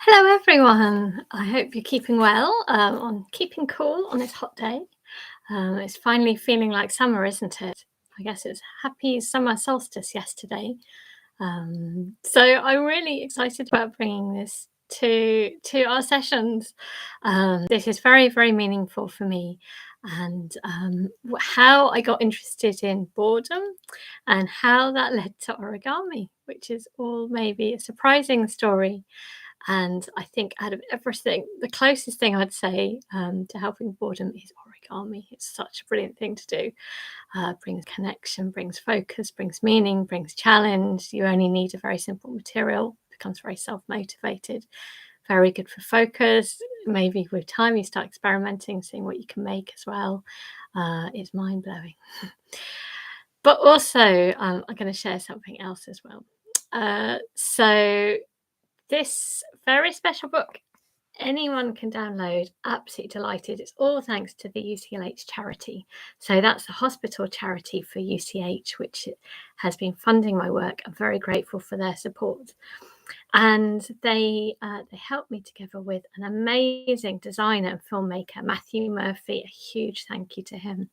Hello, everyone. I hope you're keeping well, on keeping cool on this hot day. It's finally feeling like summer, isn't it? I guess it's happy summer solstice yesterday. So I'm really excited about bringing this to our sessions. This is very, very meaningful for me, and how I got interested in boredom, and how that led to origami, which is all maybe a surprising story. And I think out of everything, the closest thing I'd say to helping boredom is origami. It's such a brilliant thing to do. Brings connection, brings focus, brings meaning, brings challenge. You only need a very simple material, becomes very self motivated, very good for focus. Maybe with time, you start experimenting, seeing what you can make as well. It's mind blowing. But also, I'm going to share something else as well. So, this very special book anyone can download. Absolutely delighted. It's all thanks to the UCLH charity. So that's the hospital charity for UCH, which has been funding my work. I'm very grateful for their support. And they helped me together with an amazing designer and filmmaker, Matthew Murphy. A huge thank you to him,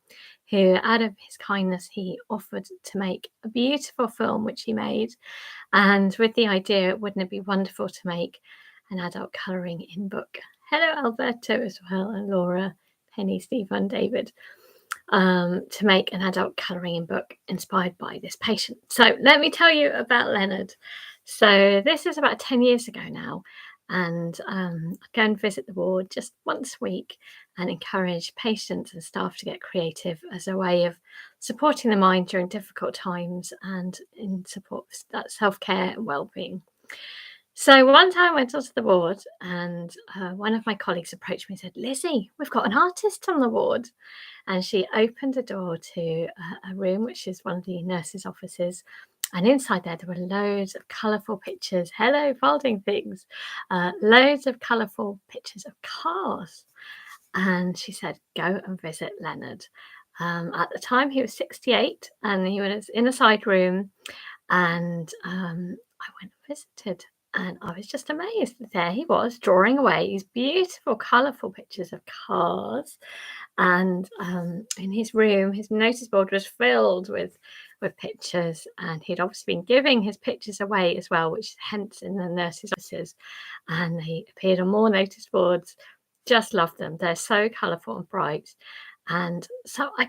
who, out of his kindness, he offered to make a beautiful film, which he made. And with the idea, wouldn't it be wonderful to make an adult colouring in book? Hello, Alberto, as well, and Laura, Penny, Stephen, David, to make an adult colouring in book inspired by this patient. So let me tell you about Leonard. So this is about 10 years ago now, and I go and visit the ward just once a week and encourage patients and staff to get creative as a way of supporting the mind during difficult times and in support of that self-care and well-being. So one time I went onto the ward, and one of my colleagues approached me and said, "Lizzie, we've got an artist on the ward." And she opened a door to a room, which is one of the nurses' offices. And inside there were loads of colourful pictures. Hello, folding things. Loads of colourful pictures of cars. And she said, "Go and visit Leonard." At the time, he was 68, and he was in a side room. And I went and visited, and I was just amazed. There he was, drawing away these beautiful, colourful pictures of cars. And in his room, his notice board was filled with pictures, and he'd obviously been giving his pictures away as well, which hence in the nurses' offices. And he appeared on more notice boards. Just love them. They're so colourful and bright. And so I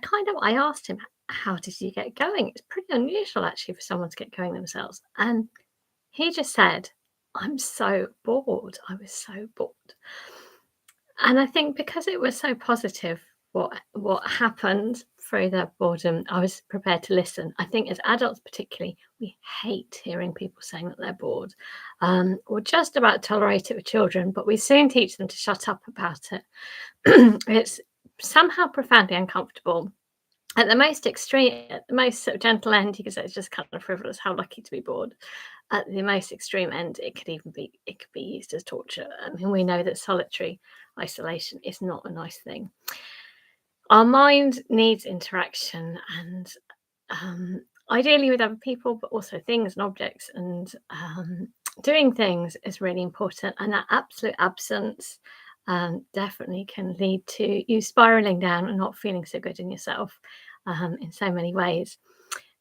asked him, "How did you get going?" It's pretty unusual actually for someone to get going themselves. And he just said, "I'm so bored. I was so bored." And I think because it was so positive, what happened through that boredom, I was prepared to listen. I think as adults particularly, we hate hearing people saying that they're bored. We're just about tolerate it with children, but we soon teach them to shut up about it. It's somehow profoundly uncomfortable. At the most sort of gentle end, you could say it's just kind of frivolous. How lucky to be bored. At the most extreme end, it could be used as torture. I mean, we know that solitary isolation is not a nice thing. Our mind needs interaction, and ideally with other people, but also things and objects, and doing things is really important. And that absolute absence definitely can lead to you spiraling down and not feeling so good in yourself in so many ways.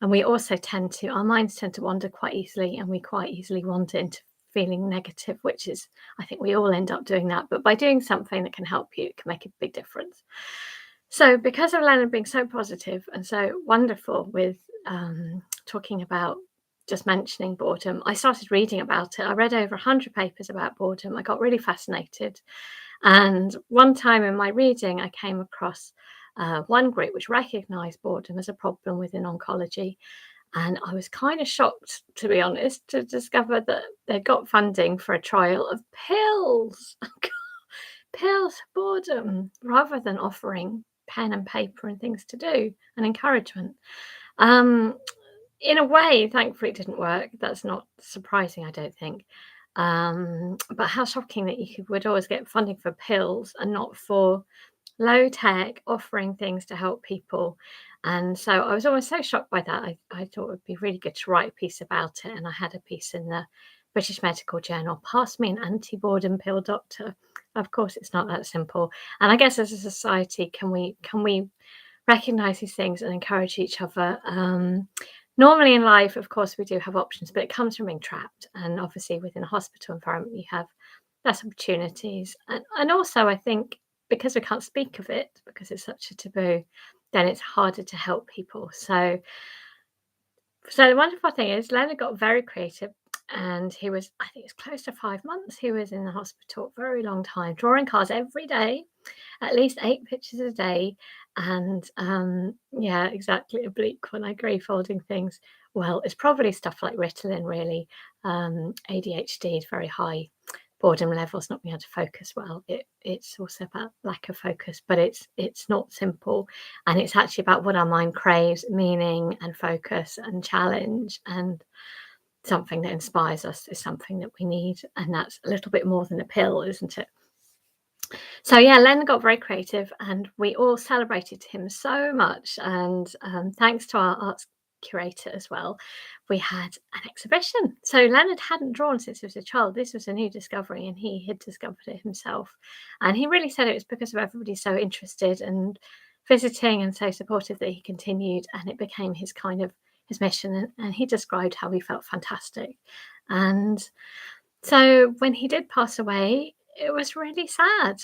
And we also our minds tend to wander quite easily, and we quite easily wander into feeling negative, which is, I think we all end up doing that. But by doing something that can help you, it can make a big difference. So because of Leonard being so positive and so wonderful with talking about just mentioning boredom, I started reading about it. I read over 100 papers about boredom. I got really fascinated. And one time in my reading, I came across one group which recognised boredom as a problem within oncology. And I was kind of shocked, to be honest, to discover that they got funding for a trial of pills. Pills for boredom, rather than offering pen and paper and things to do and encouragement. In a way, thankfully, it didn't work. That's not surprising, I don't think. But how shocking that would always get funding for pills and not for low tech offering things to help people. And so I was always so shocked by that. I thought it would be really good to write a piece about it. And I had a piece in the British Medical Journal, pass me an anti-boredom pill, doctor. Of course, it's not that simple. And I guess as a society, can we recognize these things and encourage each other? Normally in life, of course, we do have options, but it comes from being trapped. And obviously, within a hospital environment, you have less opportunities. And also, I think because we can't speak of it, because it's such a taboo, then it's harder to help people. So the wonderful thing is, Leonard got very creative, and he was, I think it's close to 5 months, he was in the hospital, very long time, drawing cars every day, at least 8 pictures a day. And yeah, exactly, oblique when I agree, folding things. Well, it's probably stuff like Ritalin, really. ADHD is very high boredom levels, not being able to focus well. It's also about lack of focus, but it's not simple, and it's actually about what our mind craves: meaning and focus and challenge, and something that inspires us is something that we need, and that's a little bit more than a pill, isn't it? So yeah, Len got very creative, and we all celebrated him so much. And thanks to our arts curator as well, we had an exhibition. So Leonard hadn't drawn since he was a child. This was a new discovery, and he had discovered it himself. And he really said it was because of everybody so interested and visiting and so supportive that he continued, and it became his kind of his mission. And he described how he felt fantastic. And so when he did pass away, it was really sad.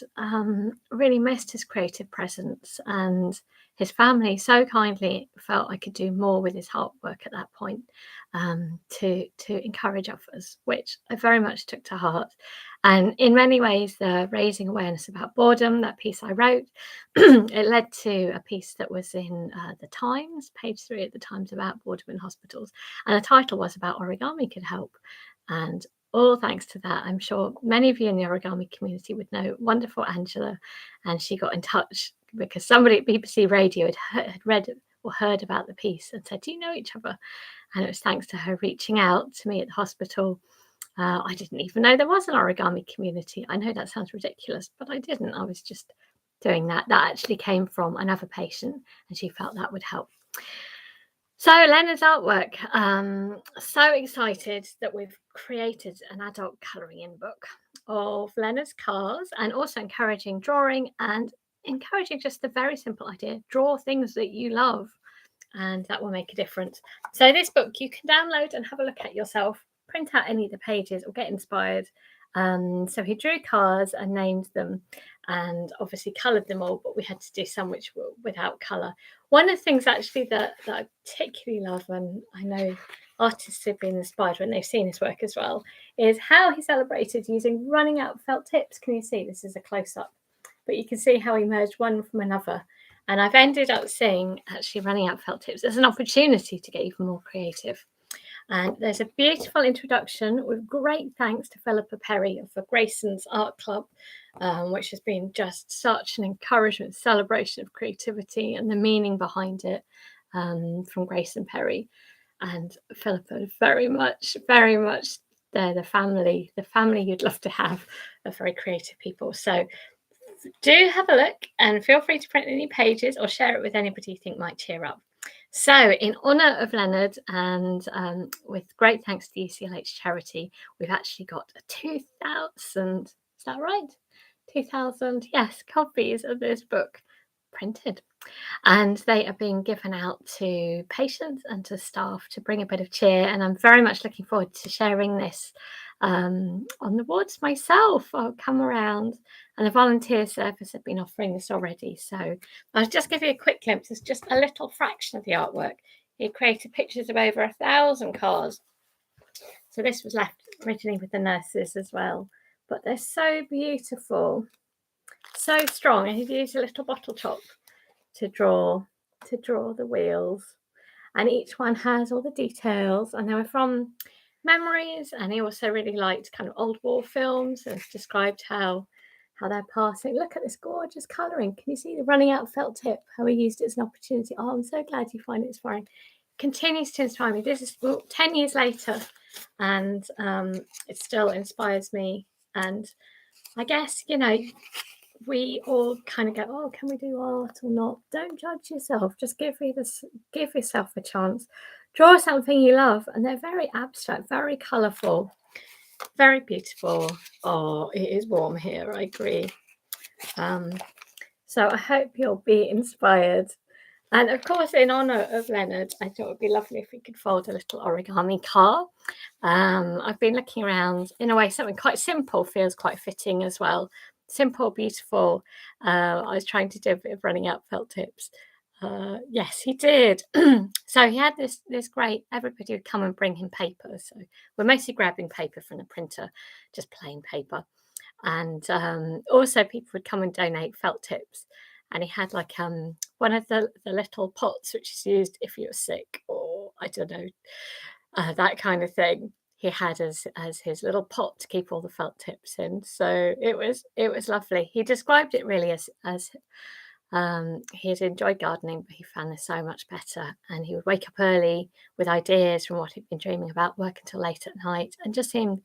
Really missed his creative presence, and his family so kindly felt I could do more with his artwork at that point, to encourage others, which I very much took to heart. And in many ways, the raising awareness about boredom, that piece I wrote, it led to a piece that was in the Times, page 3 at the Times, about boredom in hospitals, and the title was about origami could help. And all thanks to that, I'm sure many of you in the origami community would know wonderful Angela, and she got in touch because somebody at BBC Radio had read or heard about the piece and said, "Do you know each other?" And it was thanks to her reaching out to me at the hospital. I didn't even know there was an origami community. I know that sounds ridiculous, but I didn't. I was just doing that. That actually came from another patient, and she felt that would help. So Leonard's artwork, so excited that we've created an adult colouring in book of Leonard's cars, and also encouraging drawing and encouraging just the very simple idea: draw things that you love, and that will make a difference. So this book you can download and have a look at yourself, print out any of the pages or get inspired. So he drew cars and named them, and obviously coloured them all, but we had to do some which were without colour. One of the things actually that I particularly love, and I know artists have been inspired when they've seen his work as well, is how he celebrated using running out felt tips. Can you see? This is a close-up, but you can see how he merged one from another. And I've ended up seeing actually running out felt tips as an opportunity to get even more creative. And there's a beautiful introduction with great thanks to Philippa Perry of the Grayson's Art Club, which has been just such an encouragement, celebration of creativity and the meaning behind it, from Grayson Perry. And Philippa is very much the family you'd love to have, of very creative people. So do have a look, and feel free to print any pages or share it with anybody you think might cheer up. So in honour of Leonard, and with great thanks to the UCLH charity, we've actually got a 2,000, is that right? 2,000, yes, copies of this book printed. And they are being given out to patients and to staff to bring a bit of cheer. And I'm very much looking forward to sharing this on the wards myself. I'll come around, and the volunteer service have been offering this already. So I'll just give you a quick glimpse. It's just a little fraction of the artwork. He created pictures of over 1,000 cars. So this was left originally with the nurses as well. But they're so beautiful, so strong. And he's used a little bottle top to draw the wheels, and each one has all the details, and they were from memories. And he also really liked kind of old war films, and described how they're passing. Look at this gorgeous colouring. Can you see the running out felt tip, how he used it as an opportunity? Oh, I'm so glad you find it inspiring. Continues to inspire me. This is 10 years later, and it still inspires me. And I guess, we all kind of go, oh, can we do art or not? Don't judge yourself. Just give yourself a chance. Draw something you love. And they're very abstract, very colourful. Very beautiful. Oh, it is warm here, I agree. So I hope you'll be inspired. And of course, in honour of Leonard, I thought it would be lovely if we could fold a little origami car. I've been looking around. In a way, something quite simple feels quite fitting as well. Simple, beautiful. I was trying to do a bit of running out felt tips. Yes, he did. So he had this great. Everybody would come and bring him paper. So we're mostly grabbing paper from the printer, just plain paper. And also people would come and donate felt tips. And he had like one of the little pots which is used if you're sick, or I don't know, that kind of thing. He had as his little pot to keep all the felt tips in. So it was lovely. He described it really as he had enjoyed gardening, but he found this so much better. And he would wake up early with ideas from what he'd been dreaming about, work until late at night, and just seemed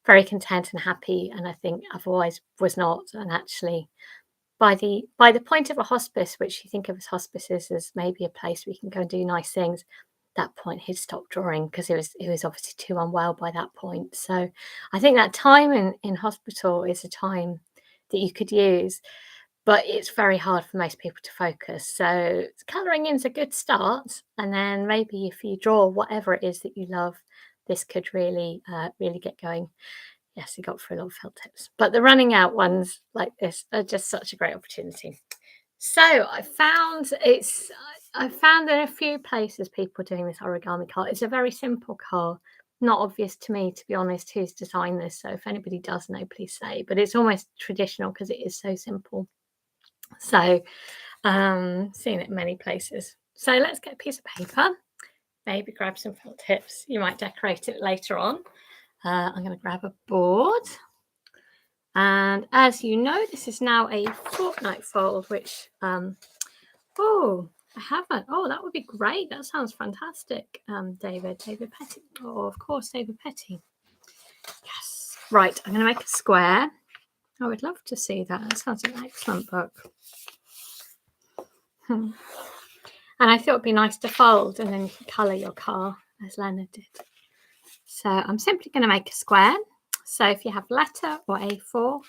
very content and happy. And I think otherwise was not. And actually, by the point of a hospice, which you think of as hospices as maybe a place where you can go and do nice things, that point he'd stopped drawing because he was obviously too unwell by that point. So I think that time in hospital is a time that you could use, but it's very hard for most people to focus. So colouring in is a good start, and then maybe if you draw whatever it is that you love, this could really get going. Yes, he got through a lot of felt tips, but the running out ones like this are just such a great opportunity. So I found in a few places people doing this origami car. It's a very simple car, not obvious to me, to be honest, who's designed this. So if anybody does know, please say. But it's almost traditional because it is so simple. So seen it in many places. So let's get a piece of paper, maybe grab some felt tips. You might decorate it later on. I'm going to grab a board. And as you know, this is now a Fortnight fold, which, oh, I haven't. Oh, that would be great. That sounds fantastic, David Petty. Oh, of course, David Petty. Yes. Right, I'm going to make a square. I would love to see that. That sounds an excellent book. And I thought it'd be nice to fold and then you can colour your car as Leonard did. So I'm simply going to make a square. So if you have letter or A4,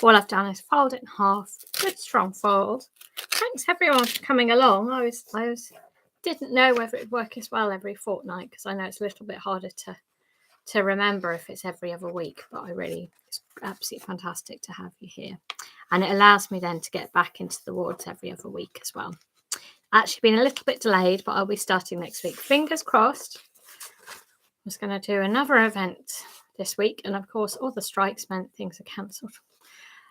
all I've done is fold it in half. Good strong fold. Thanks everyone for coming along. I didn't know whether it'd work as well every fortnight because I know it's a little bit harder to remember if it's every other week, but it's absolutely fantastic to have you here. And it allows me then to get back into the wards every other week as well. Actually been a little bit delayed, but I'll be starting next week. Fingers crossed. I was going to do another event this week, and of course all the strikes meant things are cancelled.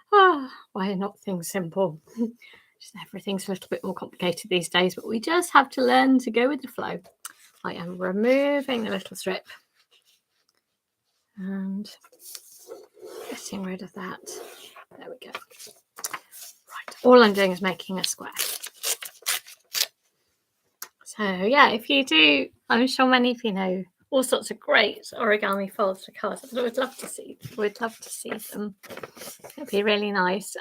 Why are not things simple? Just everything's a little bit more complicated these days, but we just have to learn to go with the flow. I am removing the little strip and getting rid of that. There we go. Right, all I'm doing is making a square. So yeah, if you do, I'm sure many of you know all sorts of great origami folds for cars. I would love to see them. It'd be really nice.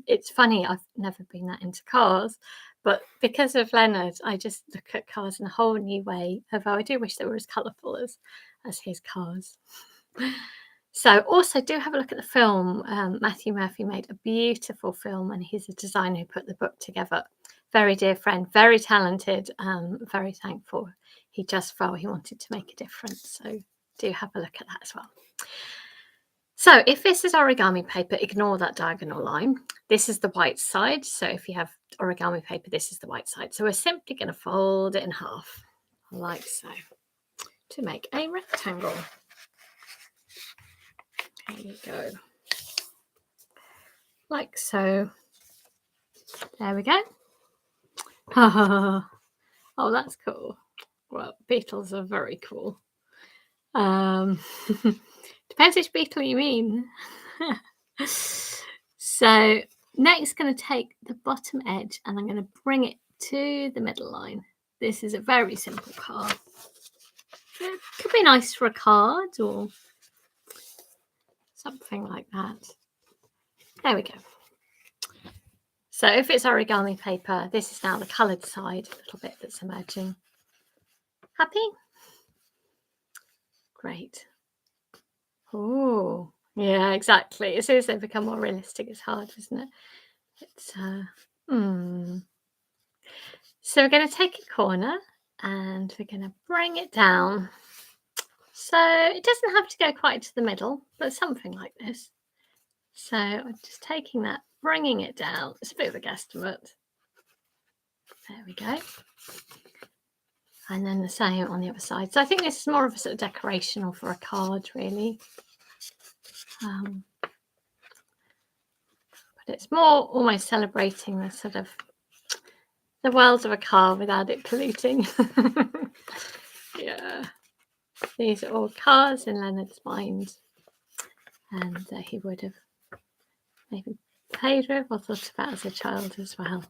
It's funny, I've never been that into cars, but because of Leonard, I just look at cars in a whole new way. Although I do wish they were as colourful as his cars. So also do have a look at the film. Matthew Murphy made a beautiful film, and he's a designer who put the book together. Very dear friend, very talented, very thankful. He just felt he wanted to make a difference. So do have a look at that as well. So if this is origami paper, ignore that diagonal line. This is the white side. So if you have origami paper, this is the white side. So we're simply going to fold it in half, like so, to make a rectangle. There you go. Like so. There we go. Oh, that's cool. Well, beetles are very cool. Depends which beetle you mean. So next, going to take the bottom edge and I'm going to bring it to the middle line. This is a very simple card. It could be nice for a card or something like that. There we go. So if it's origami paper, this is now the coloured side, a little bit that's emerging. Happy? Great. Oh, yeah, exactly. As soon as they become more realistic, it's hard, isn't it? It's hmm. So we're going to take a corner and we're going to bring it down. So it doesn't have to go quite to the middle, but something like this. So I'm just taking that, bringing it down. It's a bit of a guesstimate. There we go. And then the same on the other side. So I think this is more of a sort of decoration or for a card, really. But it's more almost celebrating the sort of the world of a card without it polluting. Yeah. These are all cards in Leonard's mind. And he would have maybe played with or thought about as a child as well.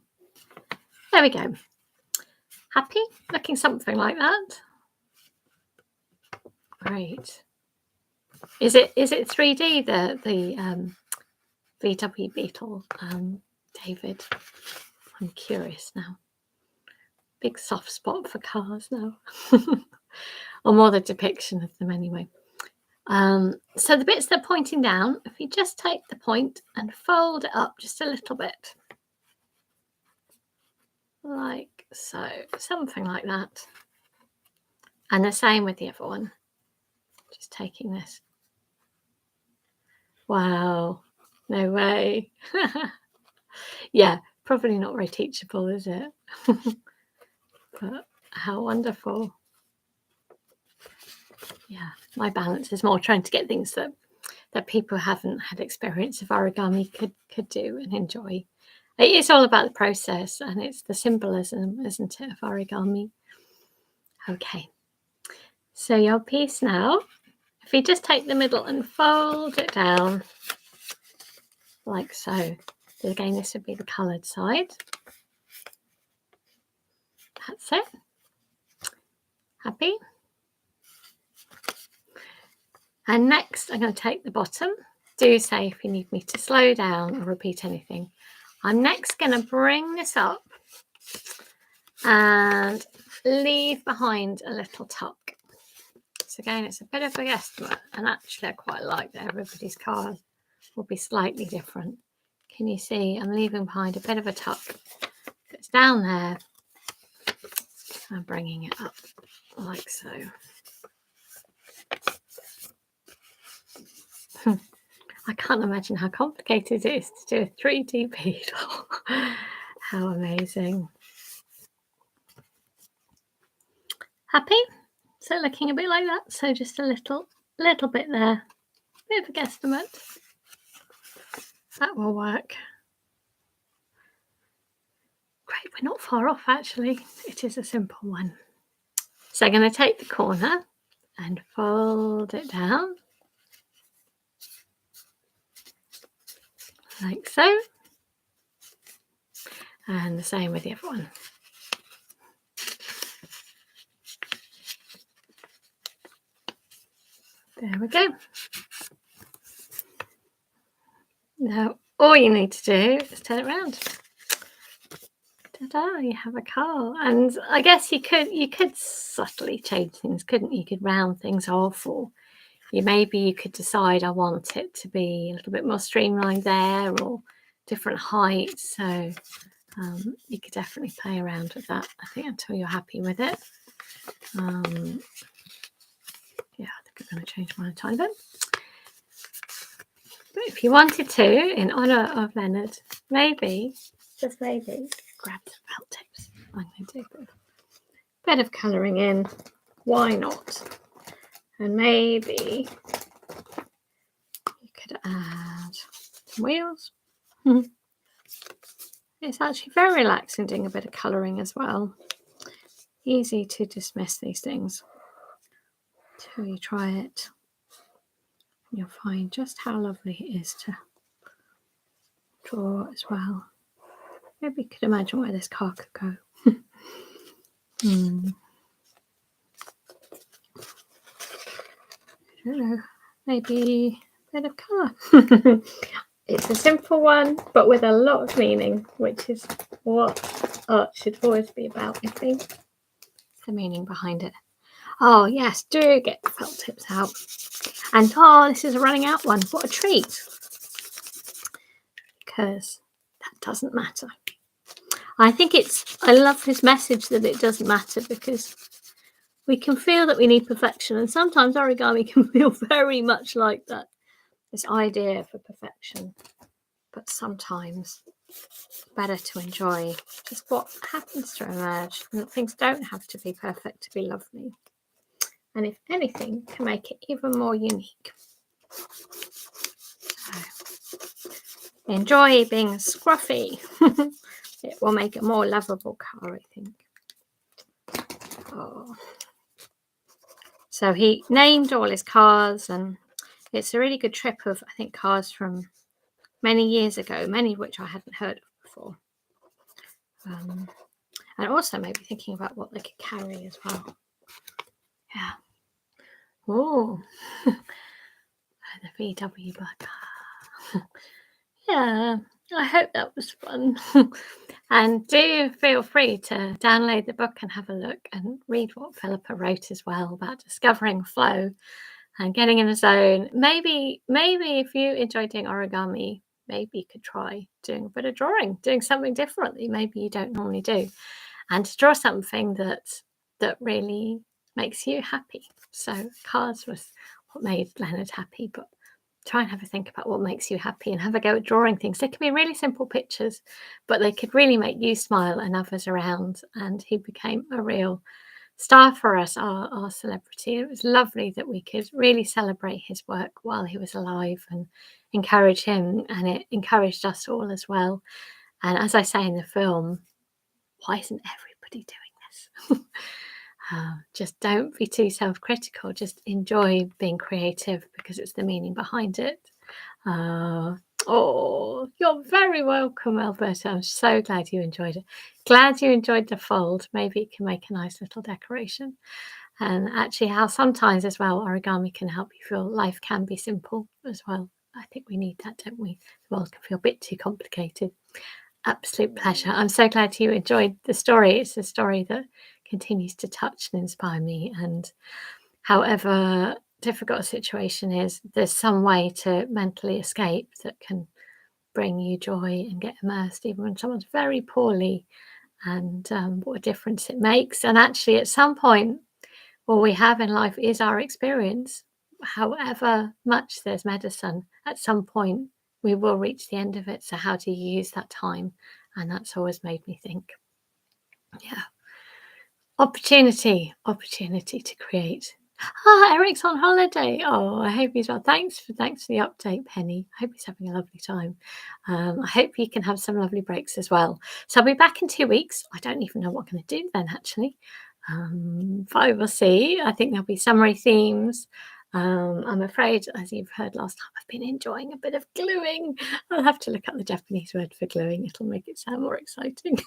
There we go. Happy? Looking something like that. Great. Is it 3D, the VW Beetle, David? I'm curious now. Big soft spot for cars now. Or more the depiction of them anyway. So the bits that are pointing down, if you just take the point and fold it up just a little bit. Like so. Something like that. And the same with the other one. Just taking this. Wow. No way. Yeah, probably not very teachable, is it? But how wonderful. Yeah, my balance is more trying to get things that people haven't had experience of origami could do and enjoy. It's all about the process and it's the symbolism, isn't it, of origami? Okay, so your piece now, if you just take the middle and fold it down like so. So again, this would be the coloured side. That's it. Happy? And next, I'm going to take the bottom. Do say if you need me to slow down or repeat anything. I'm next going to bring this up and leave behind a little tuck. So again, it's a bit of a guesstimate, and actually I quite like that everybody's card will be slightly different. Can you see I'm leaving behind a bit of a tuck that's down there and bringing it up like so. I can't imagine how complicated it is to do a 3D beetle. How amazing. Happy? So looking a bit like that. So just a little bit there. Bit of a guesstimate. That will work. Great, we're not far off actually. It is a simple one. So I'm going to take the corner and fold it down. Like so. And the same with the other one. There we go. Now all you need to do is turn it around. Ta-da, you have a car. And I guess you could subtly change things, couldn't you? You could round things off, or maybe you could decide I want it to be a little bit more streamlined there, or different heights. So you could definitely play around with that, I think, until you're happy with it. Yeah, I think I'm going to change mine a tiny bit. But if you wanted to, in honour of Leonard, maybe, just maybe, grab some felt tips. I'm going to do a bit of colouring in. Why not? And maybe you could add some wheels. It's actually very relaxing doing a bit of colouring as well. Easy to dismiss these things till you try it. You'll find just how lovely it is to draw as well. Maybe you could imagine where this car could go. I don't know, maybe a bit of colour. It's a simple one, but with a lot of meaning, which is what art should always be about, I think. The meaning behind it. Oh, yes, do get the felt tips out. And oh, this is a running out one. What a treat. Because that doesn't matter. I love this message that it doesn't matter, because we can feel that we need perfection. And sometimes origami can feel very much like that. This idea for perfection. But sometimes it's better to enjoy just what happens to emerge. And things don't have to be perfect to be lovely. And if anything, can make it even more unique. So, enjoy being scruffy. It will make a more lovable car, I think. Oh. So he named all his cars, and it's a really good trip of, I think, cars from many years ago, many of which I hadn't heard of before. And also maybe thinking about what they could carry as well. Yeah. Oh, the VW black car. Yeah, I hope that was fun. And do feel free to download the book and have a look and read what Philippa wrote as well about discovering flow and getting in the zone. Maybe if you enjoy doing origami, maybe you could try doing a bit of drawing, doing something differently maybe you don't normally do, and to draw something that really makes you happy. So cars was what made Leonard happy, but try and have a think about what makes you happy and have a go at drawing things. They can be really simple pictures, but they could really make you smile and others around. And he became a real star for us, our celebrity. It was lovely that we could really celebrate his work while he was alive and encourage him, and it encouraged us all as well. And as I say in the film, why isn't everybody doing this? Just don't be too self-critical. Just enjoy being creative, because it's the meaning behind it. Oh, you're very welcome, Alberta. I'm so glad you enjoyed it. Glad you enjoyed the fold. Maybe it can make a nice little decoration. And actually, how sometimes as well origami can help you feel life can be simple as well. I think we need that, don't we? The world can feel a bit too complicated. Absolute pleasure. I'm so glad you enjoyed the story. It's a story that continues to touch and inspire me. And however difficult a situation is, there's some way to mentally escape that can bring you joy and get immersed, even when someone's very poorly. And what a difference it makes. And actually, at some point, all we have in life is our experience. However much there's medicine, at some point we will reach the end of it. So how do you use that time? And that's always made me think, yeah, opportunity to create. Eric's on holiday. Oh, I hope he's well. Thanks for the update, Penny. I hope he's having a lovely time. I hope he can have some lovely breaks as well. So I'll be back in 2 weeks. I don't even know what I'm going to do then, actually. But I will see. I think there'll be summary themes. I'm afraid, as you've heard last time, I've been enjoying a bit of gluing. I'll have to look up the Japanese word for gluing. It'll make it sound more exciting.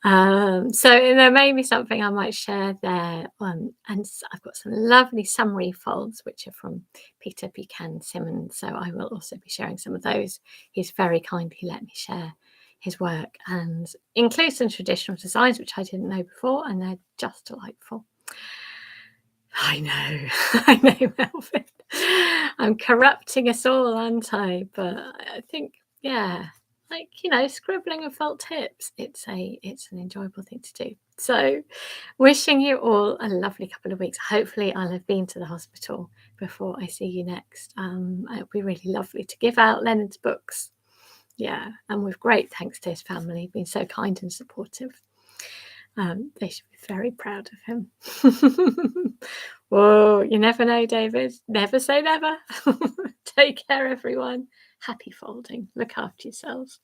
So there may be something I might share there. And I've got some lovely summary folds, which are from Peter Buchanan Simmons. So I will also be sharing some of those. He's very kindly let me share his work and include some traditional designs, which I didn't know before, and they're just delightful. I know, Melvin. I'm corrupting us all, aren't I? But I think, yeah, like, scribbling with felt tips, it's an enjoyable thing to do. So wishing you all a lovely couple of weeks. Hopefully I'll have been to the hospital before I see you next. It'll be really lovely to give out Leonard's books. Yeah, and with great thanks to his family, been so kind and supportive. They should be very proud of him. Whoa, you never know, David. Never say never. Take care, everyone. Happy folding. Look after yourselves.